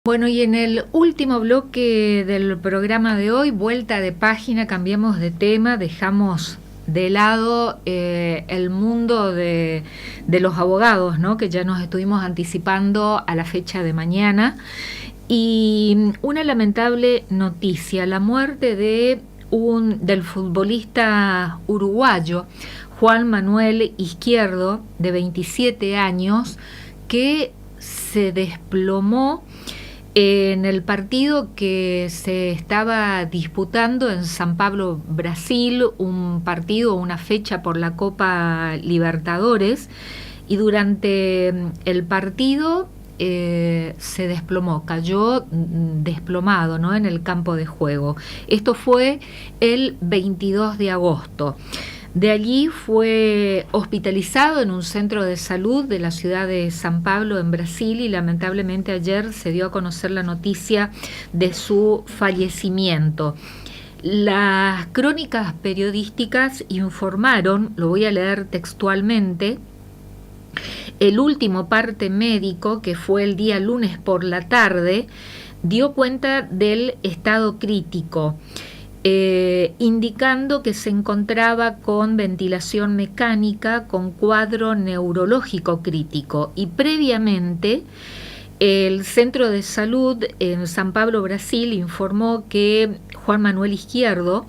Bueno, y en el último bloque del programa de hoy, vuelta de página, cambiamos de tema, dejamos de lado el mundo de los abogados, ¿no? Que ya nos estuvimos anticipando a la fecha de mañana. Y una lamentable noticia, la muerte del futbolista uruguayo Juan Manuel Izquierdo, de 27 años, que se desplomó en el partido que se estaba disputando en San Pablo, Brasil, un partido, una fecha por la Copa Libertadores, y durante el partido se desplomó, cayó desplomado, ¿no?, en el campo de juego. Esto fue el 22 de agosto. De allí fue hospitalizado en un centro de salud de la ciudad de San Pablo, en Brasil, y lamentablemente ayer se dio a conocer la noticia de su fallecimiento. Las crónicas periodísticas informaron, lo voy a leer textualmente, el último parte médico, que fue el día lunes por la tarde, dio cuenta del estado crítico, indicando que se encontraba con ventilación mecánica, con cuadro neurológico crítico, y previamente el Centro de Salud en San Pablo, Brasil, informó que Juan Manuel Izquierdo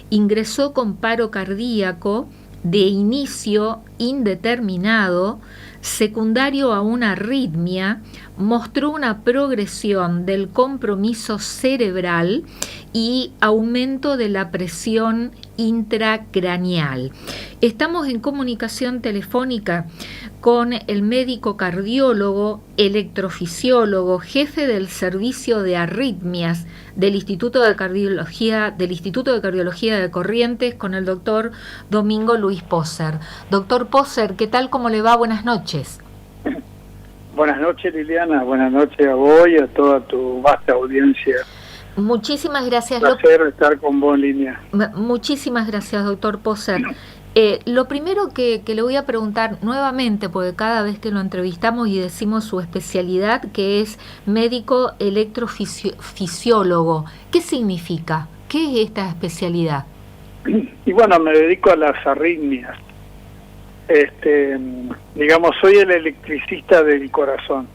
ingresó con paro cardíaco de inicio indeterminado, secundario a una arritmia, mostró una progresión del compromiso cerebral y aumento de la presión intracraneal. Estamos en comunicación telefónica con el médico cardiólogo, electrofisiólogo, jefe del servicio de arritmias del Instituto de Cardiología de Corrientes, con el doctor Domingo Luis Poser. Doctor Poser, ¿qué tal? ¿Cómo le va? Buenas noches. Buenas noches, Liliana. Buenas noches a vos y a toda tu vasta audiencia. Muchísimas gracias. Un placer estar con vos en línea. Muchísimas gracias, doctor Poser. Lo primero que le voy a preguntar nuevamente, porque cada vez que lo entrevistamos y decimos su especialidad, que es médico electrofisiólogo, ¿qué significa? ¿Qué es esta especialidad? Y bueno, me dedico a las arritmias. Digamos, soy el electricista del corazón,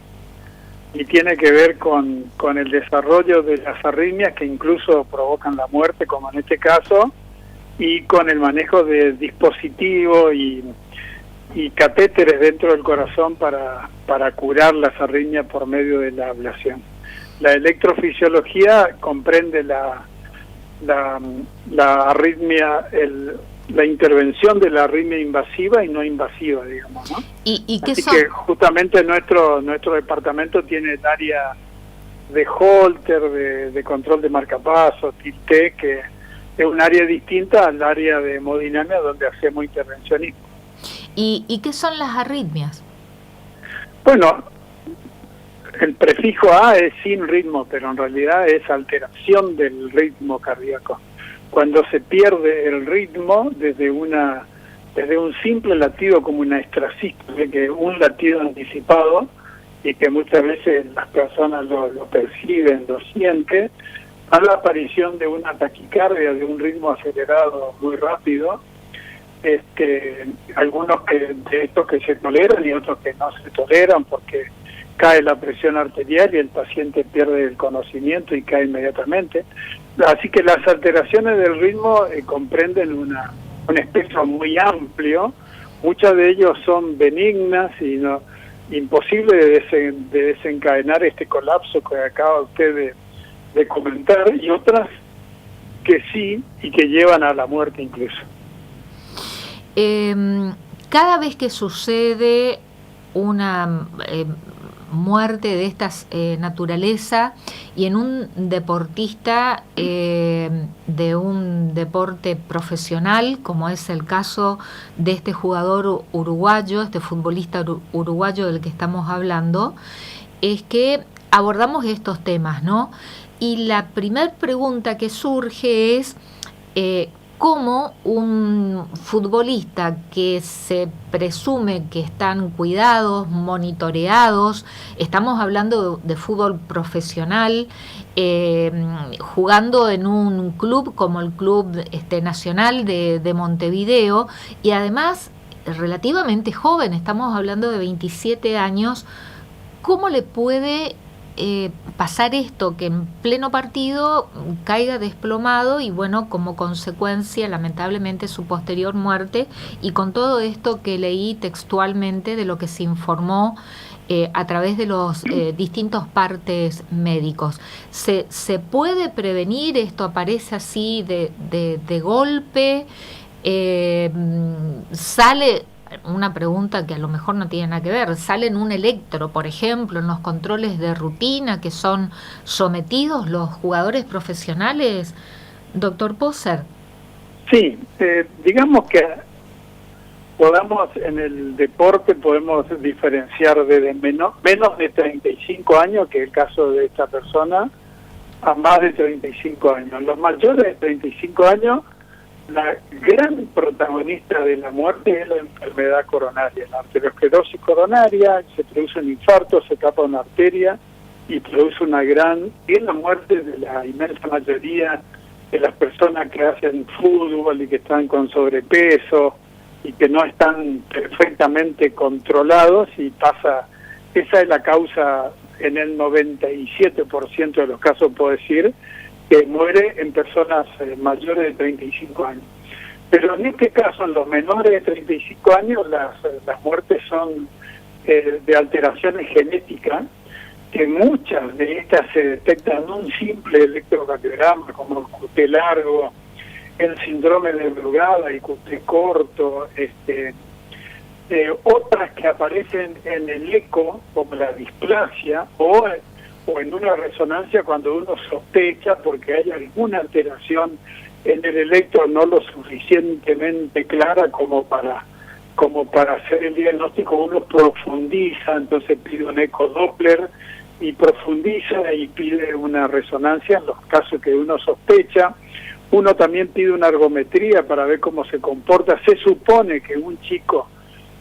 y tiene que ver con el desarrollo de las arritmias, que incluso provocan la muerte, como en este caso, y con el manejo de dispositivos y catéteres dentro del corazón para curar las arritmias por medio de la ablación. La electrofisiología comprende la arritmia, la intervención de la arritmia invasiva y no invasiva, digamos, ¿no? ¿Y qué Así son? que justamente nuestro departamento tiene el área de Holter, de control de marcapasos, TILT, que es un área distinta al área de hemodinamia, donde hacemos intervencionismo. ¿Y qué son las arritmias? Bueno, el prefijo A es sin ritmo, pero en realidad es alteración del ritmo cardíaco. Cuando se pierde el ritmo desde un simple latido como una extrasístole, que es un latido anticipado y que muchas veces las personas lo perciben, lo sienten, a la aparición de una taquicardia, de un ritmo acelerado muy rápido, algunos de estos que se toleran y otros que no se toleran, porque cae la presión arterial y el paciente pierde el conocimiento y cae inmediatamente. Así que las alteraciones del ritmo comprenden un espectro muy amplio. Muchas de ellos son benignas y imposible de desencadenar este colapso que acaba usted de comentar, y otras que sí, y que llevan a la muerte incluso. Cada vez que sucede una muerte de esta naturaleza, y en un deportista de un deporte profesional, como es el caso de este jugador uruguayo, este futbolista uruguayo del que estamos hablando, es que abordamos estos temas, ¿no? Y la primera pregunta que surge es cómo un futbolista que se presume que están cuidados, monitoreados, estamos hablando de fútbol profesional, jugando en un club como el Club Nacional de Montevideo, y además relativamente joven, estamos hablando de 27 años, ¿cómo le puede pasar esto, que en pleno partido caiga desplomado y bueno, como consecuencia lamentablemente su posterior muerte, y con todo esto que leí textualmente de lo que se informó a través de los distintos partes médicos? ¿Se puede prevenir? ¿Esto aparece así de golpe? ¿Sale? Una pregunta que a lo mejor no tiene nada que ver, ¿sale en un electro, por ejemplo, en los controles de rutina que son sometidos los jugadores profesionales, doctor Poser? Sí, digamos que en el deporte podemos diferenciar desde menos de 35 años, que es el caso de esta persona, a más de 35 años. Los mayores de 35 años, la gran protagonista de la muerte es la enfermedad coronaria, la arteriosclerosis coronaria. Se produce un infarto, se tapa una arteria y produce es la muerte de la inmensa mayoría de las personas que hacen fútbol y que están con sobrepeso y que no están perfectamente controlados, y esa es la causa en el 97% de los casos, puedo decir, que muere en personas mayores de 35 años. Pero en este caso, en los menores de 35 años, las muertes son de alteraciones genéticas, que muchas de estas se detectan en un simple electrocardiograma, como el QT largo, el síndrome de Brugada y QT corto, otras que aparecen en el eco, como la displasia, o en una resonancia cuando uno sospecha porque hay alguna alteración en el electro no lo suficientemente clara como para hacer el diagnóstico. Uno profundiza, entonces pide un eco Doppler y profundiza y pide una resonancia en los casos que uno sospecha. Uno también pide una ergometría para ver cómo se comporta. Se supone que un chico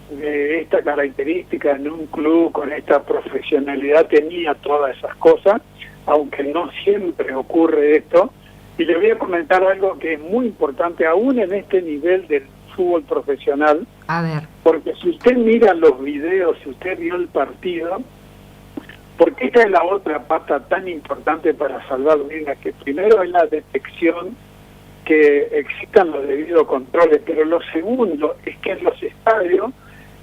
de esta característica en un club con esta profesionalidad tenía todas esas cosas, aunque no siempre ocurre esto. Y le voy a comentar algo que es muy importante aún en este nivel del fútbol profesional. A ver. Porque si usted mira los videos, si usted vio el partido, porque esta es la otra pata tan importante para salvar vidas, que primero es la detección, que existan los debidos controles, pero lo segundo es que en los estadios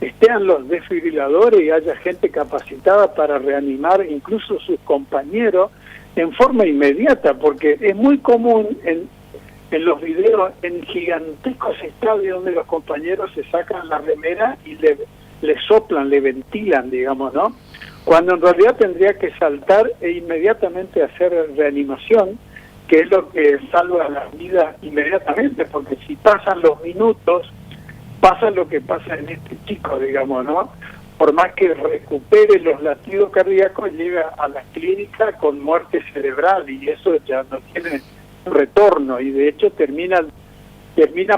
estén los desfibriladores y haya gente capacitada para reanimar incluso sus compañeros en forma inmediata, porque es muy común en los videos, en gigantescos estadios donde los compañeros se sacan la remera y le soplan, le ventilan, digamos, ¿no? Cuando en realidad tendría que saltar e inmediatamente hacer reanimación, que es lo que salva la vida inmediatamente, porque si pasan los minutos, pasa lo que pasa en este chico, digamos, ¿no? Por más que recupere los latidos cardíacos, llega a la clínica con muerte cerebral y eso ya no tiene retorno, y de hecho termina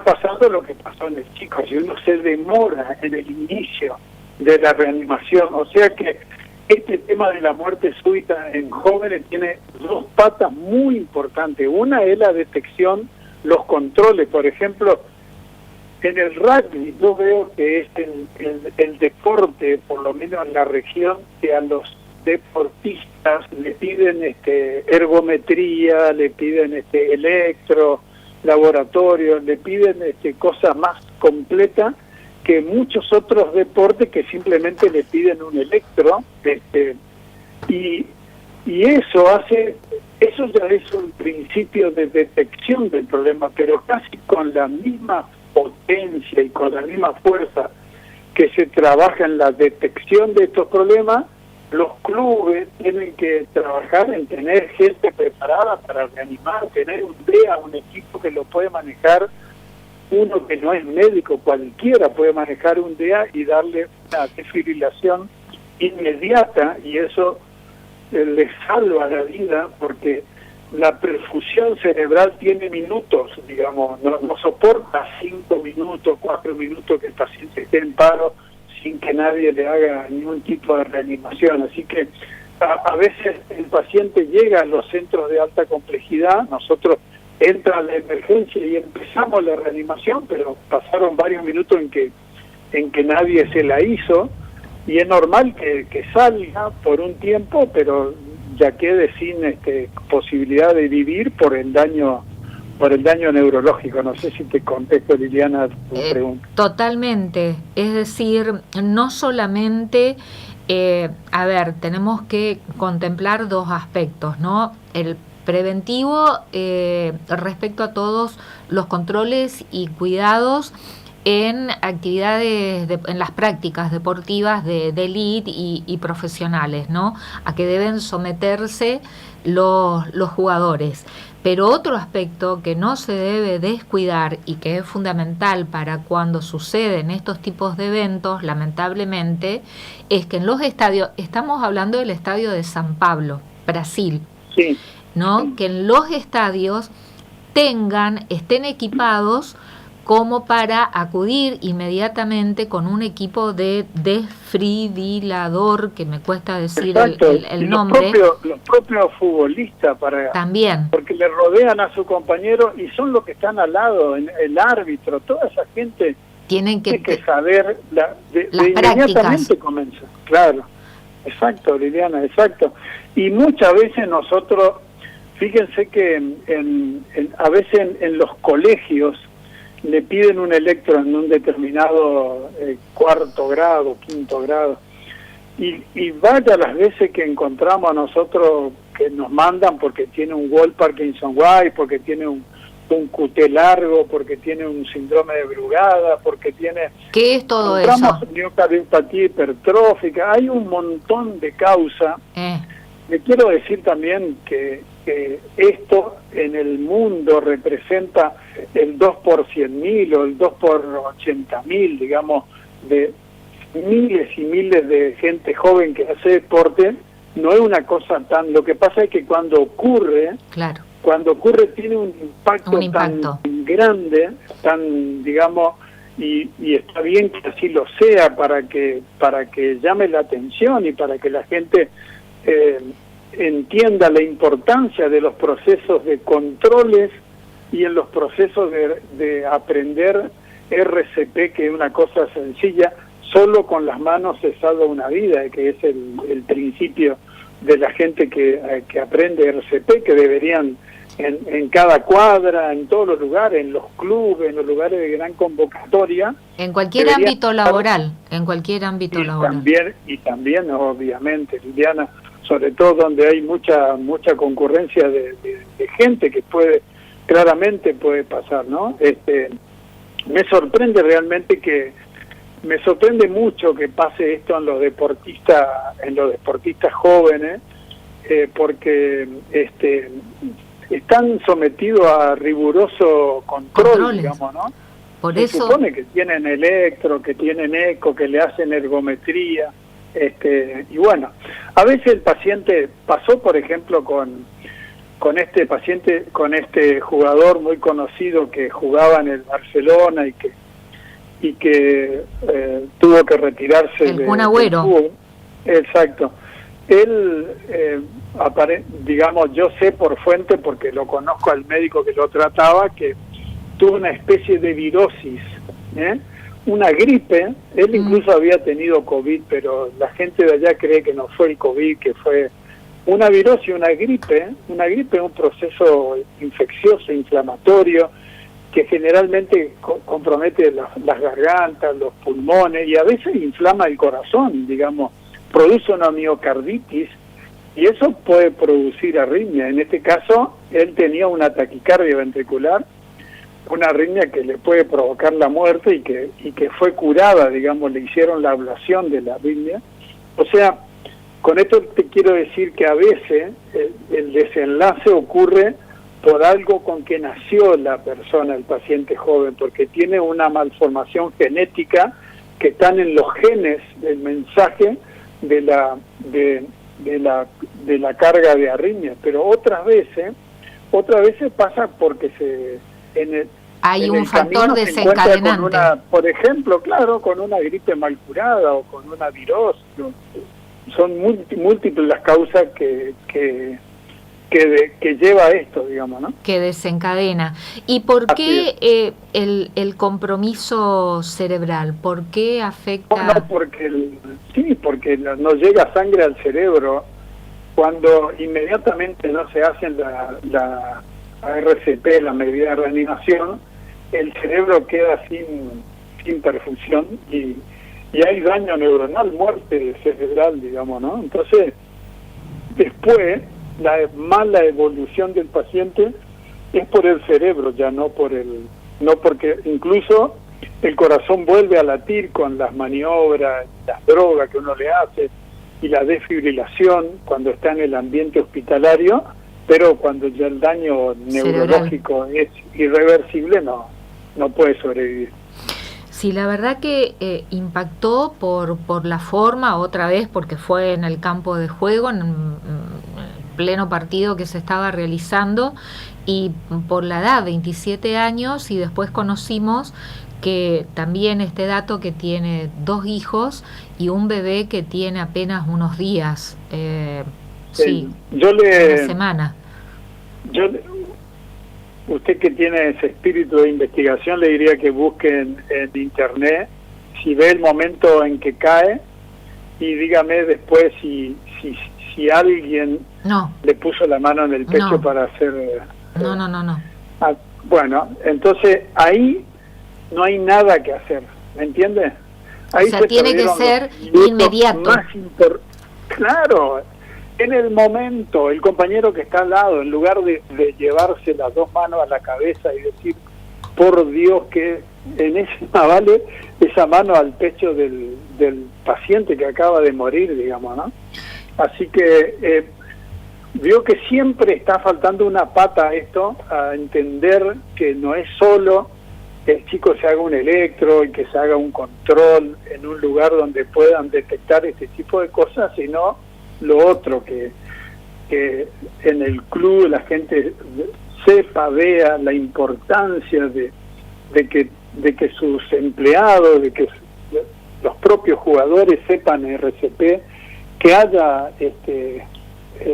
pasando lo que pasó en el chico, si uno se demora en el inicio de la reanimación. O sea que este tema de la muerte súbita en jóvenes tiene dos patas muy importantes. Una es la detección, los controles. Por ejemplo, en el rugby yo veo que es el deporte, por lo menos en la región, que a los deportistas le piden ergometría, le piden electro, laboratorio, le piden cosas más completas que muchos otros deportes que simplemente le piden un electro, y eso ya es un principio de detección del problema, pero casi con la misma potencia y con la misma fuerza que se trabaja en la detección de estos problemas, los clubes tienen que trabajar en tener gente preparada para reanimar, tener un DEA, un equipo que lo puede manejar. Uno que no es médico, cualquiera puede manejar un DEA y darle una desfibrilación inmediata, y eso le salva la vida, porque la perfusión cerebral tiene minutos, digamos, no soporta 5 minutos, 4 minutos que el paciente esté en paro sin que nadie le haga ningún tipo de reanimación. Así que a veces el paciente llega a los centros de alta complejidad, nosotros entra a la emergencia y empezamos la reanimación, pero pasaron varios minutos en que nadie se la hizo, y es normal que salga por un tiempo, pero ya quede sin posibilidad de vivir por el daño neurológico. No sé si te contesto, Liliana, tu pregunta. Totalmente, es decir, no solamente, tenemos que contemplar dos aspectos, ¿no? El preventivo respecto a todos los controles y cuidados en actividades, en las prácticas deportivas de élite y profesionales, ¿no? A que deben someterse los jugadores. Pero otro aspecto que no se debe descuidar y que es fundamental para cuando suceden estos tipos de eventos, lamentablemente, es que en los estadios, estamos hablando del estadio de San Pablo, Brasil, sí, ¿no? Sí. Que en los estadios estén equipados como para acudir inmediatamente con un equipo de desfibrilador, que me cuesta decir el nombre. Los propios futbolistas, también, porque le rodean a su compañero y son los que están al lado, el árbitro, toda esa gente tiene que saber, las inmediatamente comienza. Claro, exacto, Liliana, exacto. Y muchas veces nosotros, fíjense que a veces en los colegios le piden un electro en un determinado cuarto grado, quinto grado, y vaya las veces que encontramos a nosotros que nos mandan porque tiene un Wall Parkinson White, porque tiene un QT largo, porque tiene un síndrome de Brugada, porque tiene... ¿Qué es todo eso? Miocardiopatía hipertrófica, hay un montón de causas. Le quiero decir también que esto en el mundo representa el 2 por 100.000 o el 2 por 80.000, digamos, de miles y miles de gente joven que hace deporte. No es una cosa tan... Lo que pasa es que cuando ocurre tiene un impacto tan grande, tan, digamos, y está bien que así lo sea para que llame la atención y para que la gente entienda la importancia de los procesos de controles y en los procesos de aprender RCP, que es una cosa sencilla. Solo con las manos se salva una vida, que es el principio de la gente que aprende RCP, que deberían en cada cuadra, en todos los lugares, en los clubes, en los lugares de gran convocatoria. En cualquier ámbito laboral, Y también, obviamente, Liliana, sobre todo donde hay mucha concurrencia de gente que claramente puede pasar, ¿no? Me sorprende realmente me sorprende mucho que pase esto en los deportistas jóvenes, porque están sometidos a riguroso control, digamos, ¿no? Por Se eso supone que tienen electro, que tienen eco, que le hacen ergometría, y bueno, a veces el paciente pasó, por ejemplo, con este jugador muy conocido que jugaba en el Barcelona y que tuvo que retirarse del fútbol. Exacto. Él, digamos, yo sé por fuente, porque lo conozco al médico que lo trataba, que tuvo una especie de virosis, una gripe. Él incluso había tenido COVID, pero la gente de allá cree que no fue el COVID, que fue una virosis, una gripe es un proceso infeccioso, inflamatorio, que generalmente compromete las gargantas, los pulmones, y a veces inflama el corazón, digamos, produce una miocarditis, y eso puede producir arritmia. En este caso, él tenía una taquicardia ventricular, una arritmia que le puede provocar la muerte y que fue curada, digamos, le hicieron la ablación de la arritmia. O sea, con esto te quiero decir que a veces el desenlace ocurre por algo con que nació la persona, el paciente joven, porque tiene una malformación genética que están en los genes del mensaje de la carga de arritmia. Pero otras veces Otras veces pasa porque hay en un el factor camino se encuentra desencadenante. por ejemplo, claro, con una gripe mal curada o con una virosis. Son múltiples las causas que lleva a esto, digamos, ¿no? Que desencadena. ¿Y por qué el compromiso cerebral? ¿Por qué afecta? No, porque no llega sangre al cerebro. Cuando inmediatamente no se hacen la RCP, la medida de reanimación, el cerebro queda sin perfusión y hay daño neuronal, muerte cerebral, digamos, ¿no? Entonces, después, la mala evolución del paciente es por el cerebro, ya no porque incluso el corazón vuelve a latir con las maniobras, las drogas que uno le hace y la desfibrilación cuando está en el ambiente hospitalario, pero cuando ya el daño neurológico es irreversible, no puede sobrevivir. Sí, la verdad que impactó por la forma, otra vez, porque fue en el campo de juego, en pleno partido que se estaba realizando, y por la edad, 27 años, y después conocimos que también este dato que tiene 2 hijos y un bebé que tiene apenas unos días, una semana. Usted que tiene ese espíritu de investigación, le diría que busque en internet si ve el momento en que cae y dígame después si alguien le puso la mano en el pecho para hacer... No. Bueno, entonces ahí no hay nada que hacer, ¿me entiende? Ahí o sea, tiene que ser inmediato. Claro, en el momento, el compañero que está al lado, en lugar de llevarse las 2 manos a la cabeza y decir, por Dios, que en vale esa mano al pecho del paciente que acaba de morir, digamos, ¿no? Así que veo que siempre está faltando una pata a esto, a entender que no es solo que el chico se haga un electro y que se haga un control en un lugar donde puedan detectar este tipo de cosas, sino lo otro, que en el club la gente sepa, vea la importancia de que sus empleados, de que los propios jugadores sepan RCP, que haya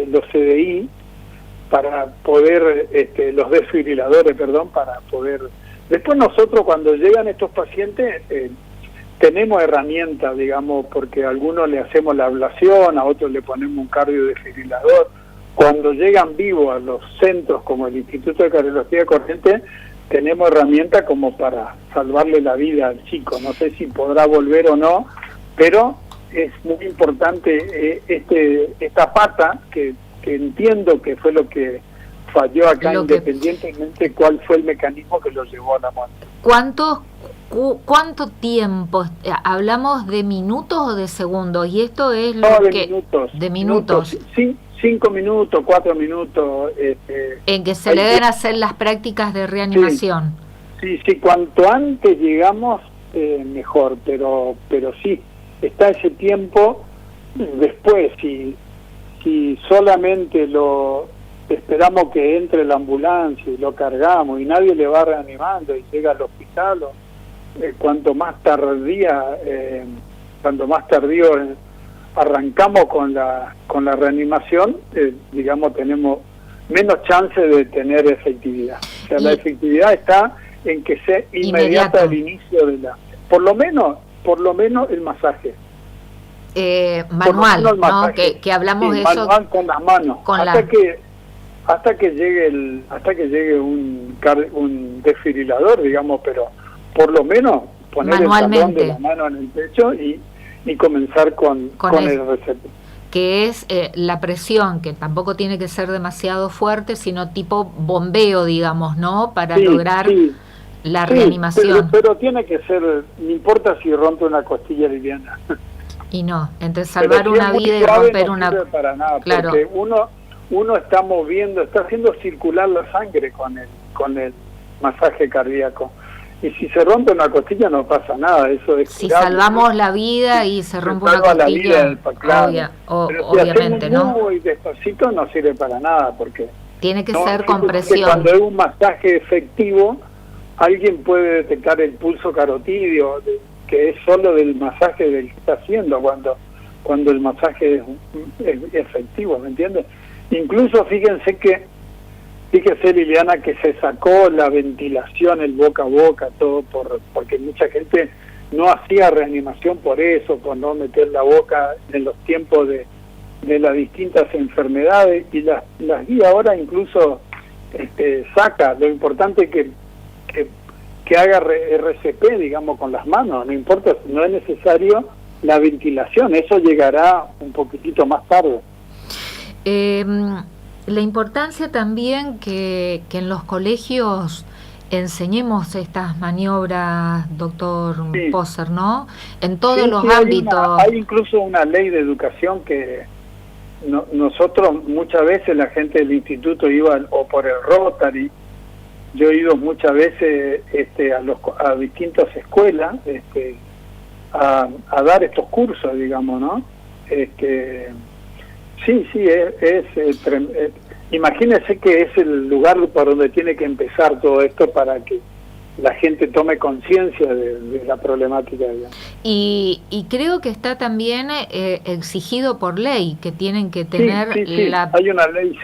los CDI para poder, los desfibriladores, para poder... Después nosotros cuando llegan estos pacientes tenemos herramientas, digamos, porque a algunos le hacemos la ablación, a otros le ponemos un cardiodesfibrilador. Cuando llegan vivos a los centros como el Instituto de Cardiología Corrientes, tenemos herramientas como para salvarle la vida al chico. No sé si podrá volver o no, pero es muy importante esta pata que entiendo que fue lo que falló acá, independientemente cuál fue el mecanismo que lo llevó a la muerte. ¿Cuánto tiempo? ¿Hablamos de minutos o de segundos? Y esto es de minutos. 5 minutos, 4 minutos. En que se le deben hacer las prácticas de reanimación. Sí, cuanto antes llegamos, mejor, pero sí, está ese tiempo. Después, si solamente esperamos que entre la ambulancia y lo cargamos y nadie le va reanimando y llega al hospital, cuanto más tardío arrancamos con la reanimación, digamos, tenemos menos chance de tener efectividad. O sea, la efectividad está en que sea inmediata al inicio de por lo menos el masaje. Manual, ¿no? Que hablamos de eso. Manual con las manos. Hasta que llegue un desfibrilador, digamos, pero por lo menos poner el talón de la mano en el pecho y comenzar con el RCP. Que es la presión, que tampoco tiene que ser demasiado fuerte, sino tipo bombeo, digamos, ¿no? Para lograr la reanimación. Pero tiene que ser, no importa si rompe una costilla liviana. Y no, entre salvar una vida y romper una... No sirve para nada, claro. Porque uno está moviendo, está haciendo circular la sangre con el masaje cardíaco. Y si se rompe una costilla no pasa nada, eso es si curable, salvamos la vida y se rompe una costilla, pero si obviamente, ¿no? Muy despacito no sirve para nada, porque tiene que No, ser con porque presión. cuando es un masaje efectivo, alguien puede detectar el pulso carotídeo, que es solo del masaje del que está haciendo, cuando el masaje es efectivo, ¿me entiendes? Incluso fíjese, Liliana, que se sacó la ventilación, el boca a boca, todo porque mucha gente no hacía reanimación por eso, por no meter la boca en los tiempos de las distintas enfermedades, y las guía ahora incluso saca. Lo importante es que haga RCP, digamos, con las manos, no importa, no es necesario la ventilación, eso llegará un poquitito más tarde. La importancia también que en los colegios enseñemos estas maniobras, doctor Sí. Poser, ¿no? En todos los Sí, ámbitos. hay incluso una ley de educación que nosotros muchas veces, la gente del instituto iba o por el Rotary. Yo he ido muchas veces a distintas escuelas a dar estos cursos, digamos, ¿no? Sí, imagínese que es el lugar por donde tiene que empezar todo esto para que la gente tome conciencia de la problemática, digamos. Y creo que está también exigido por ley, que tienen que tener hay una ley,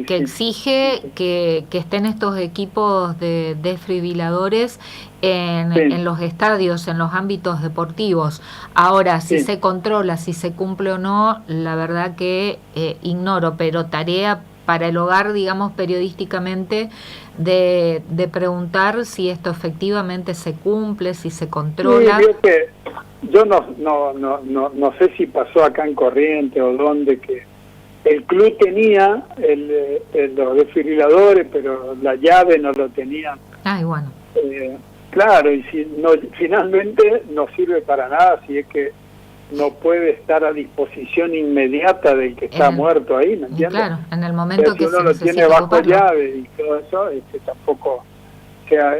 que exige que estén estos equipos de desfibriladores en los estadios, en los ámbitos deportivos. Ahora, si se controla, si se cumple o no, la verdad que ignoro, pero tarea para el hogar, digamos, periodísticamente, de preguntar si esto efectivamente se cumple, si se controla. Sí, yo no sé si pasó acá en Corrientes o dónde, que el club tenía los desfibriladores, pero la llave no lo tenían. Ay, bueno. Claro, y si no, finalmente no sirve para nada si es que no puede estar a disposición inmediata del que está muerto ahí, ¿me entiendes? Claro, en el momento si uno lo tiene bajo llave y todo eso, tampoco, o sea,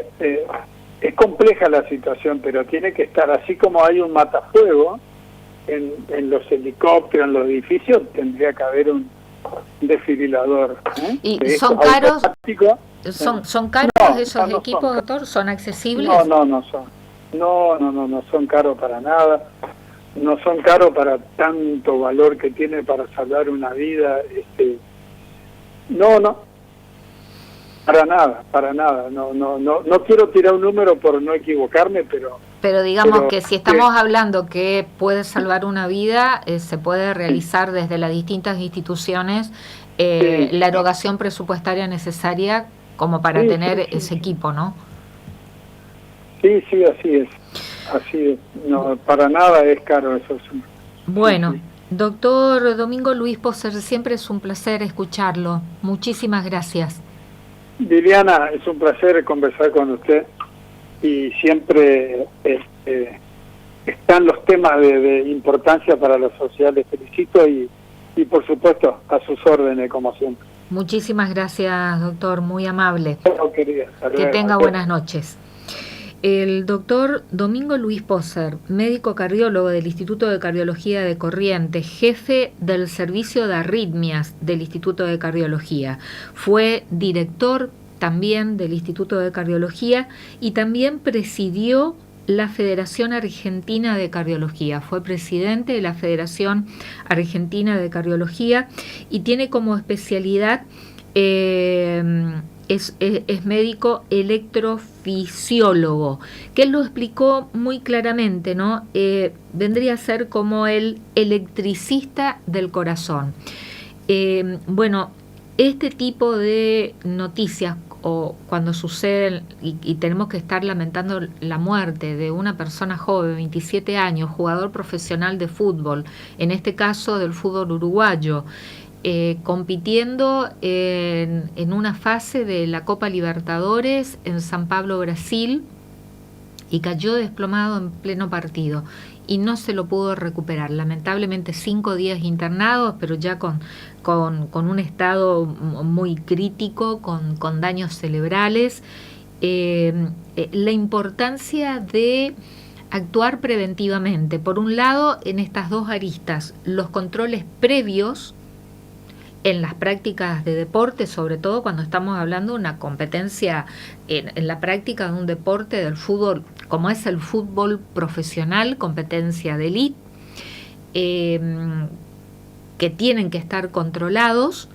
es compleja la situación, pero tiene que estar, así como hay un matafuego en los helicópteros, en los edificios, tendría que haber un desfibrilador. ¿Y son caros? ¿Son caros esos equipos, doctor? ¿Son accesibles? No son caros para nada. No son caros para tanto valor que tiene para salvar una vida. Para nada. No quiero tirar un número por no equivocarme, pero digamos que si estamos hablando que puede salvar una vida, se puede realizar desde las distintas instituciones la erogación presupuestaria necesaria como para tener ese equipo, ¿no? Sí, así es. No, para nada es caro eso. Bueno, doctor Domingo Luis Poser, siempre es un placer escucharlo. Muchísimas gracias. Liliana, es un placer conversar con usted y siempre están los temas de importancia para la sociedad. Les felicito y por supuesto a sus órdenes como siempre. Muchísimas gracias, doctor, muy amable. Querida, que tenga buenas noches. El doctor Domingo Luis Poser, médico cardiólogo del Instituto de Cardiología de Corrientes, jefe del servicio de arritmias del Instituto de Cardiología. Fue director también del Instituto de Cardiología y también presidió la Federación Argentina de Cardiología. Fue presidente de la Federación Argentina de Cardiología y tiene como especialidad es médico electrofisiólogo, que él lo explicó muy claramente, ¿no? Vendría a ser como el electricista del corazón. Bueno, este tipo de noticias, o cuando suceden y tenemos que estar lamentando la muerte de una persona joven, 27 años, jugador profesional de fútbol, en este caso del fútbol uruguayo, compitiendo en una fase de la Copa Libertadores en San Pablo, Brasil, y cayó desplomado en pleno partido y no se lo pudo recuperar. Lamentablemente 5 días internados, pero ya con un estado muy crítico, con daños cerebrales. La importancia de actuar preventivamente, por un lado, en estas dos aristas, los controles previos en las prácticas de deporte, sobre todo cuando estamos hablando de una competencia en la práctica de un deporte del fútbol, como es el fútbol profesional, competencia de élite, que tienen que estar controlados,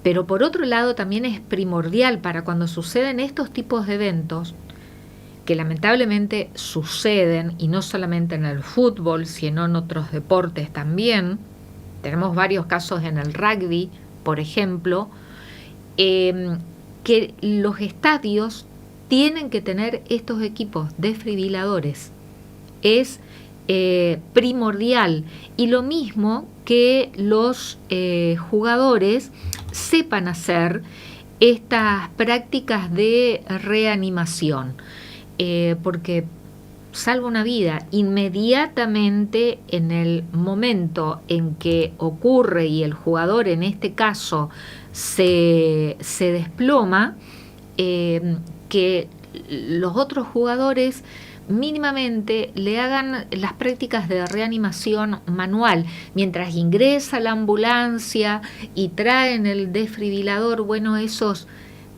pero por otro lado también es primordial para cuando suceden estos tipos de eventos, que lamentablemente suceden, y no solamente en el fútbol, sino en otros deportes también. Tenemos varios casos en el rugby, por ejemplo, que los estadios tienen que tener estos equipos desfibriladores. Es primordial. Y lo mismo que los jugadores sepan hacer estas prácticas de reanimación. Porque salva una vida. Inmediatamente en el momento en que ocurre y el jugador en este caso se desploma, que los otros jugadores mínimamente le hagan las prácticas de reanimación manual mientras ingresa la ambulancia y traen el desfibrilador. Bueno, esos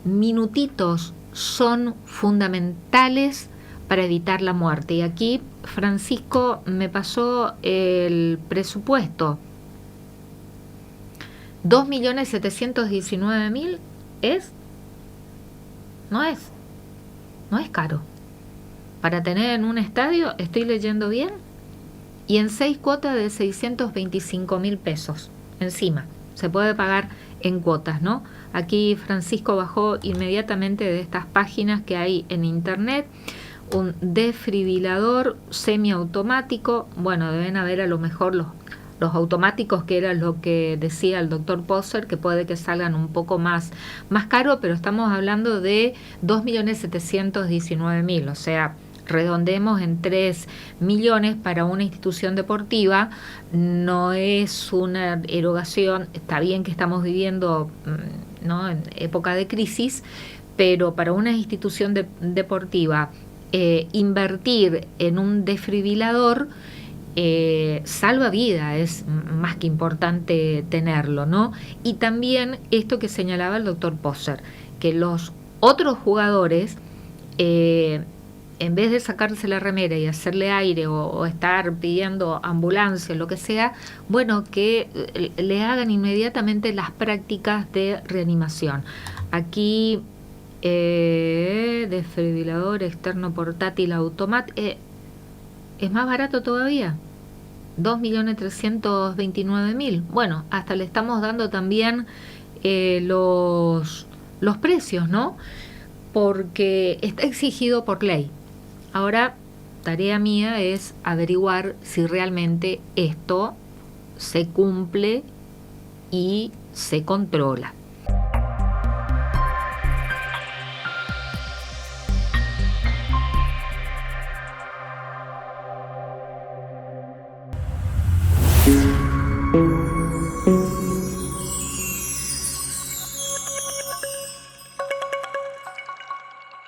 minutitos son fundamentales para evitar la muerte. Y aquí Francisco me pasó el presupuesto. 2.719.000 no es caro. Para tener en un estadio, estoy leyendo bien, y en 6 cuotas de 625.000 pesos. Encima, se puede pagar en cuotas, ¿no? Aquí Francisco bajó inmediatamente de estas páginas que hay en internet un desfibrilador semiautomático. Bueno, deben haber a lo mejor los automáticos, que era lo que decía el doctor Poser, que puede que salgan un poco más caro, pero estamos hablando de 2.719.000, o sea, redondemos en 3 millones para una institución deportiva. No es una erogación, está bien que estamos viviendo, ¿no?, en época de crisis, pero para una institución deportiva invertir en un desfibrilador salva vida, es más que importante tenerlo, ¿no? Y también esto que señalaba el doctor Poser, que los otros jugadores, en vez de sacarse la remera y hacerle aire o estar pidiendo ambulancia o lo que sea, bueno, que le hagan inmediatamente las prácticas de reanimación. Aquí desfibrilador externo portátil automático, es más barato todavía, 2.329.000. Bueno, hasta le estamos dando también los precios, ¿no? Porque está exigido por ley. Ahora, tarea mía es averiguar si realmente esto se cumple y se controla.